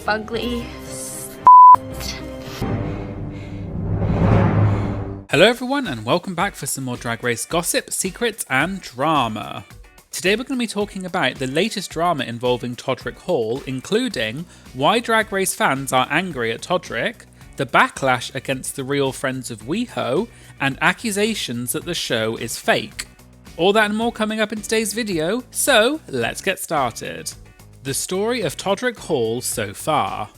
fugly. Hello everyone and welcome back for some more Drag Race gossip, secrets and drama. Today we're going to be talking about the latest drama involving Todrick Hall, including why Drag Race fans are angry at Todrick, the backlash against the Real Friends of WeHo, and accusations that the show is fake. All that and more coming up in today's video, so let's get started. The story of Todrick Hall so far.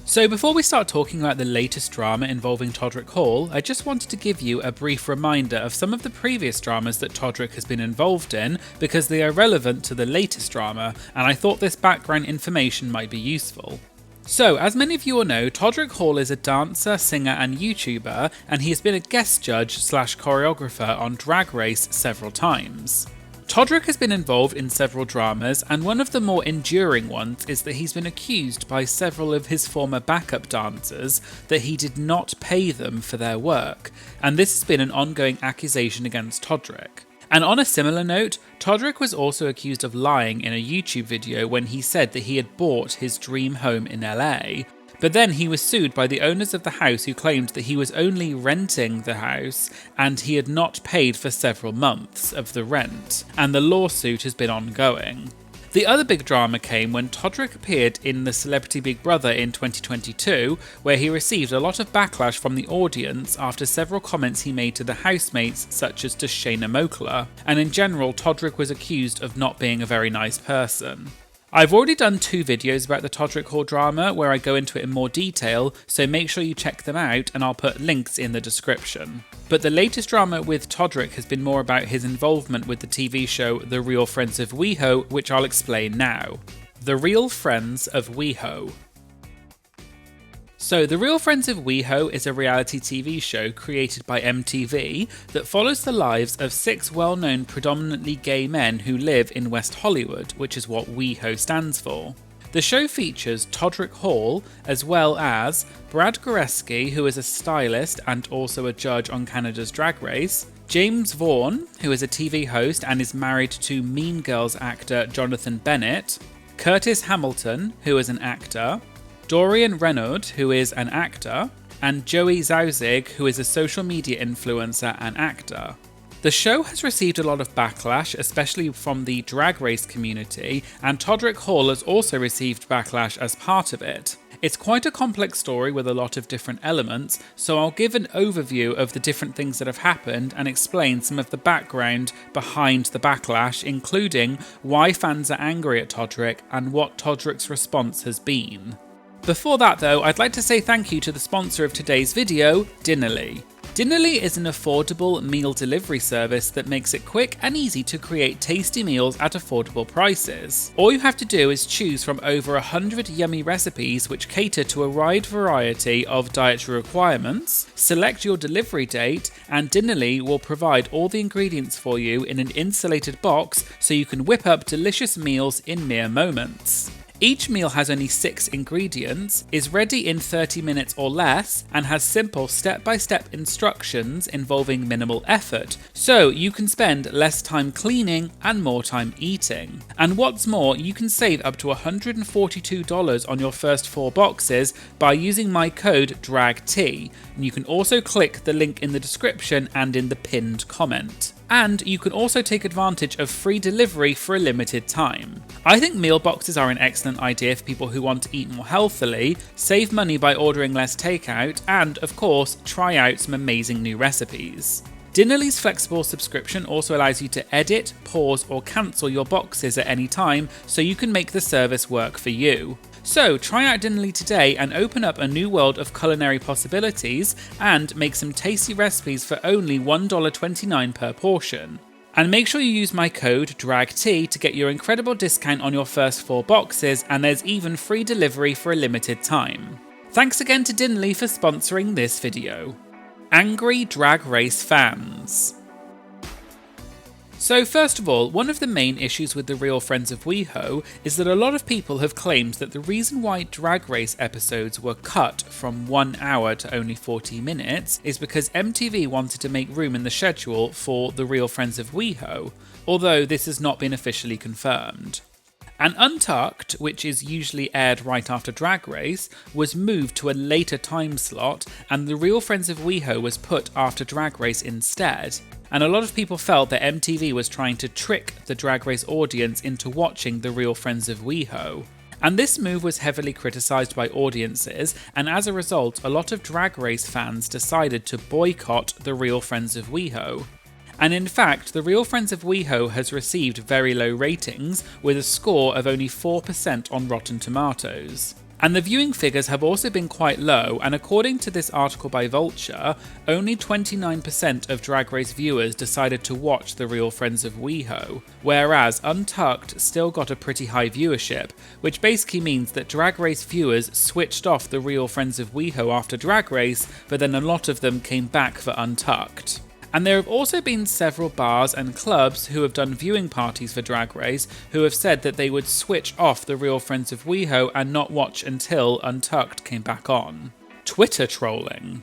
So before we start talking about the latest drama involving Todrick Hall, I just wanted to give you a brief reminder of some of the previous dramas that Todrick has been involved in because they are relevant to the latest drama, and I thought this background information might be useful. So, as many of you will know, Todrick Hall is a dancer, singer and YouTuber, and he has been a guest judge / choreographer on Drag Race several times. Todrick has been involved in several dramas, and one of the more enduring ones is that he's been accused by several of his former backup dancers that he did not pay them for their work, and this has been an ongoing accusation against Todrick. And on a similar note, Todrick was also accused of lying in a YouTube video when he said that he had bought his dream home in LA, but then he was sued by the owners of the house who claimed that he was only renting the house and he had not paid for several months of the rent, and the lawsuit has been ongoing. The other big drama came when Todrick appeared in the Celebrity Big Brother in 2022, where he received a lot of backlash from the audience after several comments he made to the housemates, such as to Shayna Moakler, and in general Todrick was accused of not being a very nice person. I've already done 2 videos about the Todrick Hall drama where I go into it in more detail, so make sure you check them out and I'll put links in the description. But the latest drama with Todrick has been more about his involvement with the TV show The Real Friends of WeHo, which I'll explain now. The Real Friends of WeHo. So, The Real Friends of WeHo is a reality TV show created by MTV that follows the lives of 6 well-known predominantly gay men who live in West Hollywood, which is what WeHo stands for. The show features Todrick Hall, as well as Brad Goreski, who is a stylist and also a judge on Canada's Drag Race, James Vaughan, who is a TV host and is married to Mean Girls actor Jonathan Bennett, Curtis Hamilton, who is an actor, Dorian Renaud, who is an actor, and Joey Zauzig, who is a social media influencer and actor. The show has received a lot of backlash, especially from the Drag Race community, and Todrick Hall has also received backlash as part of it. It's quite a complex story with a lot of different elements, so I'll give an overview of the different things that have happened and explain some of the background behind the backlash, including why fans are angry at Todrick and what Todrick's response has been. Before that though, I'd like to say thank you to the sponsor of today's video, Dinnerly. Dinnerly is an affordable meal delivery service that makes it quick and easy to create tasty meals at affordable prices. All you have to do is choose from over 100 yummy recipes which cater to a wide variety of dietary requirements, select your delivery date, and Dinnerly will provide all the ingredients for you in an insulated box so you can whip up delicious meals in mere moments. Each meal has only 6 ingredients, is ready in 30 minutes or less, and has simple step-by-step instructions involving minimal effort, so you can spend less time cleaning and more time eating. And what's more, you can save up to $142 on your first 4 boxes by using my code DRAGT, and you can also click the link in the description and in the pinned comment. And you can also take advantage of free delivery for a limited time. I think meal boxes are an excellent idea for people who want to eat more healthily, save money by ordering less takeout, and of course, try out some amazing new recipes. Dinnerly's flexible subscription also allows you to edit, pause, or cancel your boxes at any time so you can make the service work for you. So try out Dinnerly today and open up a new world of culinary possibilities and make some tasty recipes for only $1.29 per portion. And make sure you use my code DRAGT to get your incredible discount on your first 4 boxes, and there's even free delivery for a limited time. Thanks again to Dinnerly for sponsoring this video. Angry Drag Race fans. So first of all, one of the main issues with the Real Friends of WeHo is that a lot of people have claimed that the reason why Drag Race episodes were cut from 1 hour to only 40 minutes is because MTV wanted to make room in the schedule for the Real Friends of WeHo, although this has not been officially confirmed. And Untucked, which is usually aired right after Drag Race, was moved to a later time slot, and The Real Friends of WeHo was put after Drag Race instead. And a lot of people felt that MTV was trying to trick the Drag Race audience into watching The Real Friends of WeHo. And this move was heavily criticised by audiences, and as a result, a lot of Drag Race fans decided to boycott The Real Friends of WeHo. And in fact, The Real Friends of WeHo has received very low ratings, with a score of only 4% on Rotten Tomatoes. And the viewing figures have also been quite low, and according to this article by Vulture, only 29% of Drag Race viewers decided to watch The Real Friends of WeHo, whereas Untucked still got a pretty high viewership, which basically means that Drag Race viewers switched off The Real Friends of WeHo after Drag Race, but then a lot of them came back for Untucked. And there have also been several bars and clubs who have done viewing parties for Drag Race who have said that they would switch off The Real Friends of WeHo and not watch until Untucked came back on. Twitter trolling.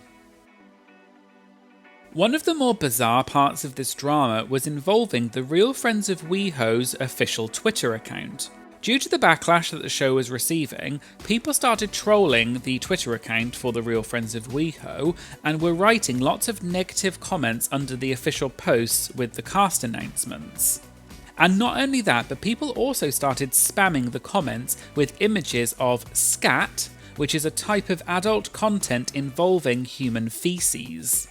One of the more bizarre parts of this drama was involving The Real Friends of WeHo's official Twitter account. Due to the backlash that the show was receiving, people started trolling the Twitter account for The Real Friends of WeHo and were writing lots of negative comments under the official posts with the cast announcements. And not only that, but people also started spamming the comments with images of scat, which is a type of adult content involving human feces.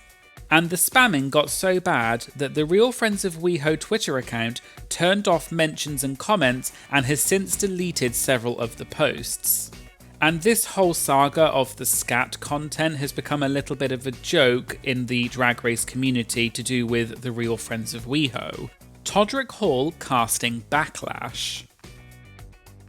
And the spamming got so bad that the Real Friends of WeHo Twitter account turned off mentions and comments and has since deleted several of the posts. And this whole saga of the scat content has become a little bit of a joke in the Drag Race community to do with the Real Friends of WeHo. Todrick Hall casting backlash.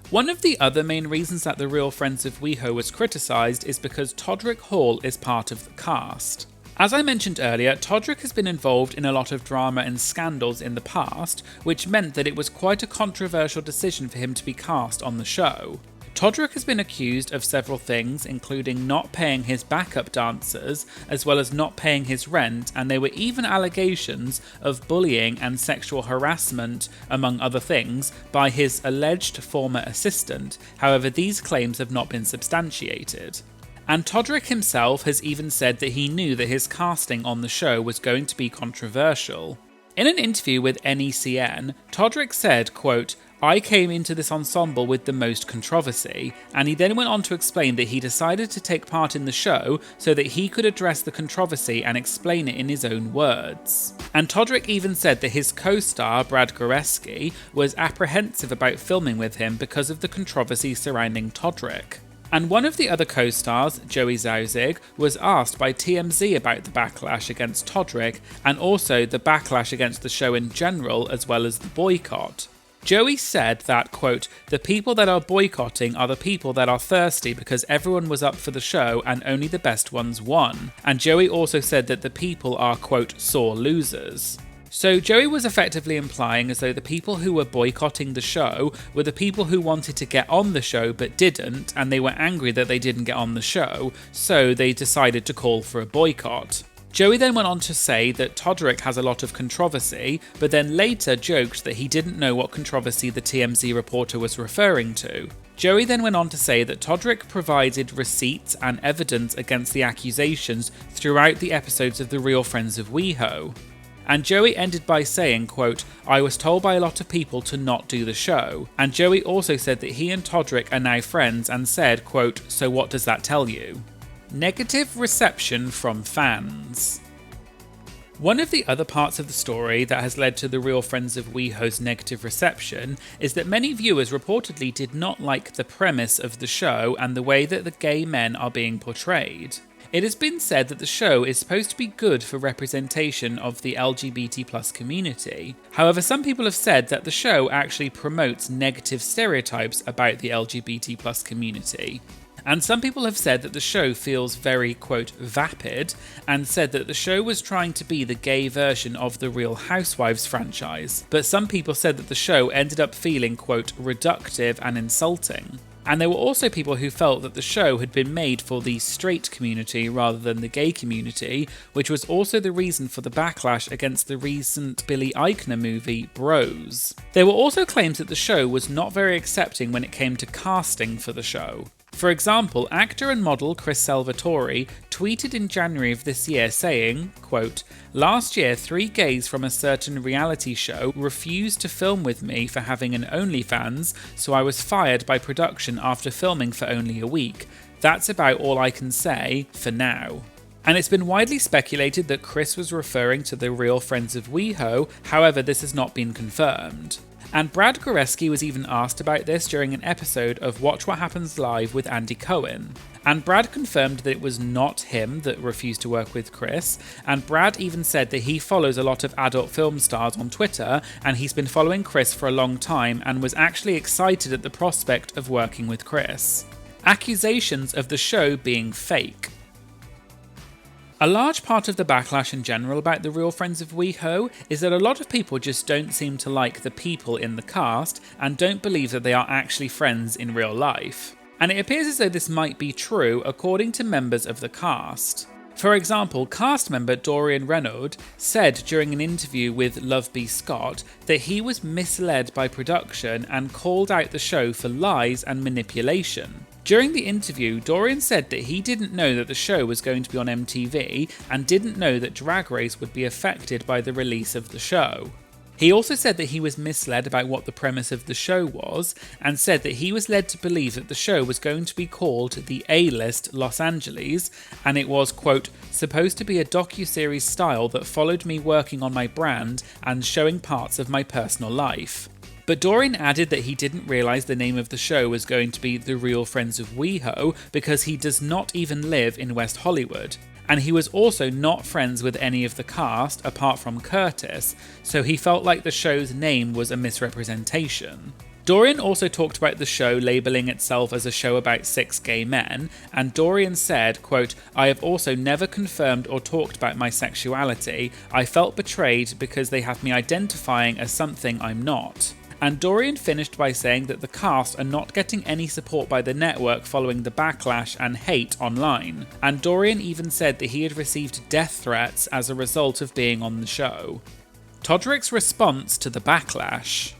One of the other main reasons that the Real Friends of WeHo was criticised is because Todrick Hall is part of the cast. As I mentioned earlier, Todrick has been involved in a lot of drama and scandals in the past, which meant that it was quite a controversial decision for him to be cast on the show. Todrick has been accused of several things, including not paying his backup dancers, as well as not paying his rent, and there were even allegations of bullying and sexual harassment, among other things, by his alleged former assistant. However, these claims have not been substantiated. And Todrick himself has even said that he knew that his casting on the show was going to be controversial. In an interview with NECN, Todrick said, quote, "I came into this ensemble with the most controversy," and he then went on to explain that he decided to take part in the show so that he could address the controversy and explain it in his own words. And Todrick even said that his co-star, Brad Goreski, was apprehensive about filming with him because of the controversy surrounding Todrick. And one of the other co-stars, Joey Zauzig, was asked by TMZ about the backlash against Todrick and also the backlash against the show in general, as well as the boycott. Joey said that, quote, "The people that are boycotting are the people that are thirsty because everyone was up for the show and only the best ones won." And Joey also said that the people are, quote, "sore losers." So Joey was effectively implying as though the people who were boycotting the show were the people who wanted to get on the show but didn't, and they were angry that they didn't get on the show, so they decided to call for a boycott. Joey then went on to say that Todrick has a lot of controversy, but then later joked that he didn't know what controversy the TMZ reporter was referring to. Joey then went on to say that Todrick provided receipts and evidence against the accusations throughout the episodes of The Real Friends of WeHo. And Joey ended by saying, quote, "I was told by a lot of people to not do the show." And Joey also said that he and Todrick are now friends and said, quote, "So what does that tell you?" Negative reception from fans. One of the other parts of the story that has led to The Real Friends of WeHo's negative reception is that many viewers reportedly did not like the premise of the show and the way that the gay men are being portrayed. It has been said that the show is supposed to be good for representation of the LGBT+ community. However, some people have said that the show actually promotes negative stereotypes about the LGBT+ community. And some people have said that the show feels very, quote, vapid, and said that the show was trying to be the gay version of the Real Housewives franchise. But some people said that the show ended up feeling, quote, reductive and insulting. And there were also people who felt that the show had been made for the straight community rather than the gay community, which was also the reason for the backlash against the recent Billy Eichner movie, Bros. There were also claims that the show was not very accepting when it came to casting for the show. For example, actor and model Chris Salvatore tweeted in January of this year saying, quote, "Last year, 3 gays from a certain reality show refused to film with me for having an OnlyFans, so I was fired by production after filming for only a week. That's about all I can say, for now." And it's been widely speculated that Chris was referring to the Real Friends of WeHo, however this has not been confirmed. And Brad Goreski was even asked about this during an episode of Watch What Happens Live with Andy Cohen. And Brad confirmed that it was not him that refused to work with Chris, and Brad even said that he follows a lot of adult film stars on Twitter, and he's been following Chris for a long time and was actually excited at the prospect of working with Chris. Accusations of the show being fake. A large part of the backlash in general about the Real Friends of WeHo is that a lot of people just don't seem to like the people in the cast and don't believe that they are actually friends in real life. And it appears as though this might be true according to members of the cast. For example, cast member Dorian Renaud said during an interview with Love B. Scott that he was misled by production and called out the show for lies and manipulation. During the interview, Dorian said that he didn't know that the show was going to be on MTV and didn't know that Drag Race would be affected by the release of the show. He also said that he was misled about what the premise of the show was, and said that he was led to believe that the show was going to be called the A-List Los Angeles, and it was, quote, supposed to be a docuseries style that followed me working on my brand and showing parts of my personal life. But Dorian added that he didn't realise the name of the show was going to be The Real Friends of WeHo because he does not even live in West Hollywood. And he was also not friends with any of the cast apart from Curtis, so he felt like the show's name was a misrepresentation. Dorian also talked about the show labelling itself as a show about 6 gay men, and Dorian said, quote, "I have also never confirmed or talked about my sexuality. I felt betrayed because they have me identifying as something I'm not." And Dorian finished by saying that the cast are not getting any support by the network following the backlash and hate online. And Dorian even said that he had received death threats as a result of being on the show. Todrick's response to the backlash.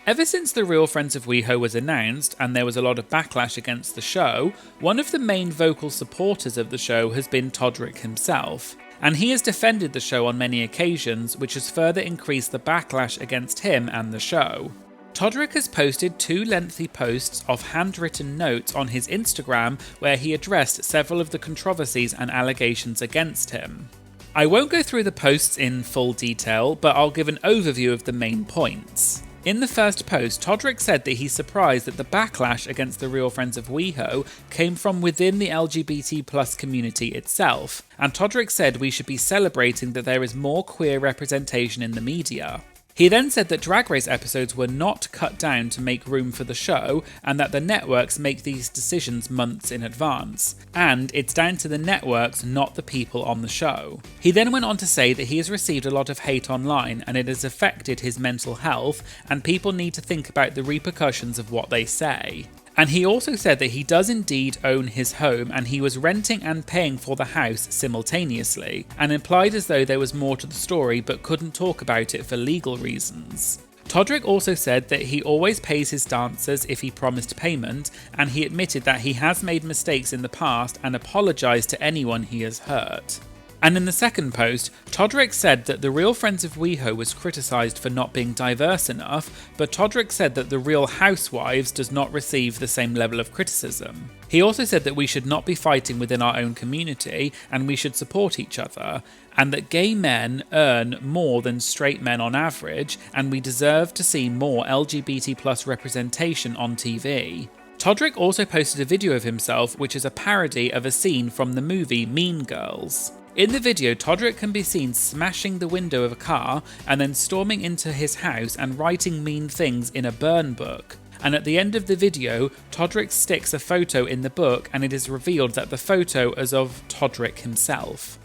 Ever since the Real Friends of WeHo was announced and there was a lot of backlash against the show, one of the main vocal supporters of the show has been Todrick himself. And he has defended the show on many occasions, which has further increased the backlash against him and the show. Todrick has posted 2 lengthy posts of handwritten notes on his Instagram where he addressed several of the controversies and allegations against him. I won't go through the posts in full detail, but I'll give an overview of the main points. In the first post, Todrick said that he's surprised that the backlash against the Real Friends of WeHo came from within the LGBT+ community itself, and Todrick said we should be celebrating that there is more queer representation in the media. He then said that Drag Race episodes were not cut down to make room for the show, and that the networks make these decisions months in advance, and it's down to the networks, not the people on the show. He then went on to say that he has received a lot of hate online and it has affected his mental health, and people need to think about the repercussions of what they say. And he also said that he does indeed own his home and he was renting and paying for the house simultaneously, and implied as though there was more to the story but couldn't talk about it for legal reasons. Todrick also said that he always pays his dancers if he promised payment, and he admitted that he has made mistakes in the past and apologised to anyone he has hurt. And in the second post, Todrick said that the Real Friends of WeHo was criticised for not being diverse enough, but Todrick said that the Real Housewives does not receive the same level of criticism. He also said that we should not be fighting within our own community, and we should support each other, and that gay men earn more than straight men on average, and we deserve to see more LGBT+ representation on TV. Todrick also posted a video of himself which is a parody of a scene from the movie Mean Girls. In the video, Todrick can be seen smashing the window of a car and then storming into his house and writing mean things in a burn book. And at the end of the video, Todrick sticks a photo in the book and it is revealed that the photo is of Todrick himself.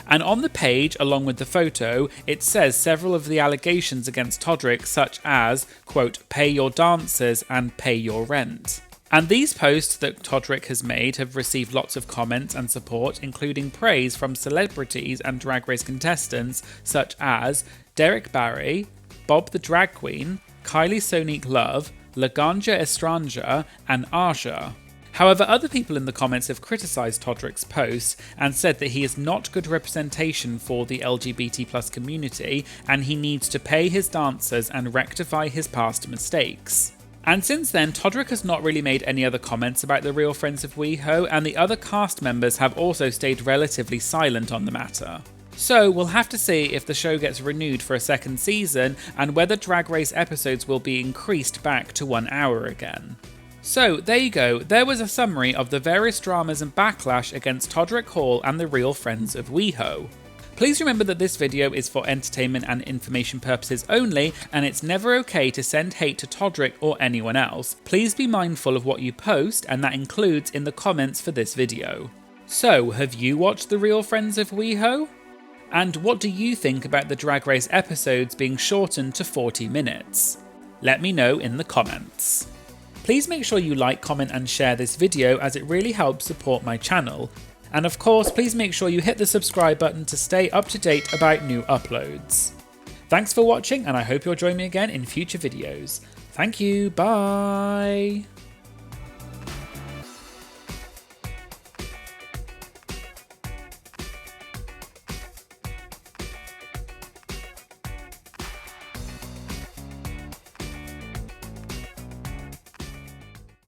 And on the page, along with the photo, it says several of the allegations against Todrick, such as, quote, pay your dancers and pay your rent. And these posts that Todrick has made have received lots of comments and support, including praise from celebrities and Drag Race contestants such as Derek Barry, Bob the Drag Queen, Kylie Sonique Love, Laganja Estranja, and Aja. However, other people in the comments have criticised Todrick's post and said that he is not good representation for the LGBT+ community and he needs to pay his dancers and rectify his past mistakes. And since then, Todrick has not really made any other comments about the Real Friends of WeHo, and the other cast members have also stayed relatively silent on the matter. So we'll have to see if the show gets renewed for a second season and whether Drag Race episodes will be increased back to 1 hour again. So there you go, there was a summary of the various dramas and backlash against Todrick Hall and the Real Friends of WeHo. Please remember that this video is for entertainment and information purposes only, and it's never okay to send hate to Todrick or anyone else. Please be mindful of what you post, and that includes in the comments for this video. So, have you watched the Real Friends of WeHo? And what do you think about the Drag Race episodes being shortened to 40 minutes? Let me know in the comments. Please make sure you like, comment and share this video as it really helps support my channel. And of course, please make sure you hit the subscribe button to stay up to date about new uploads. Thanks for watching, and I hope you'll join me again in future videos. Thank you, bye!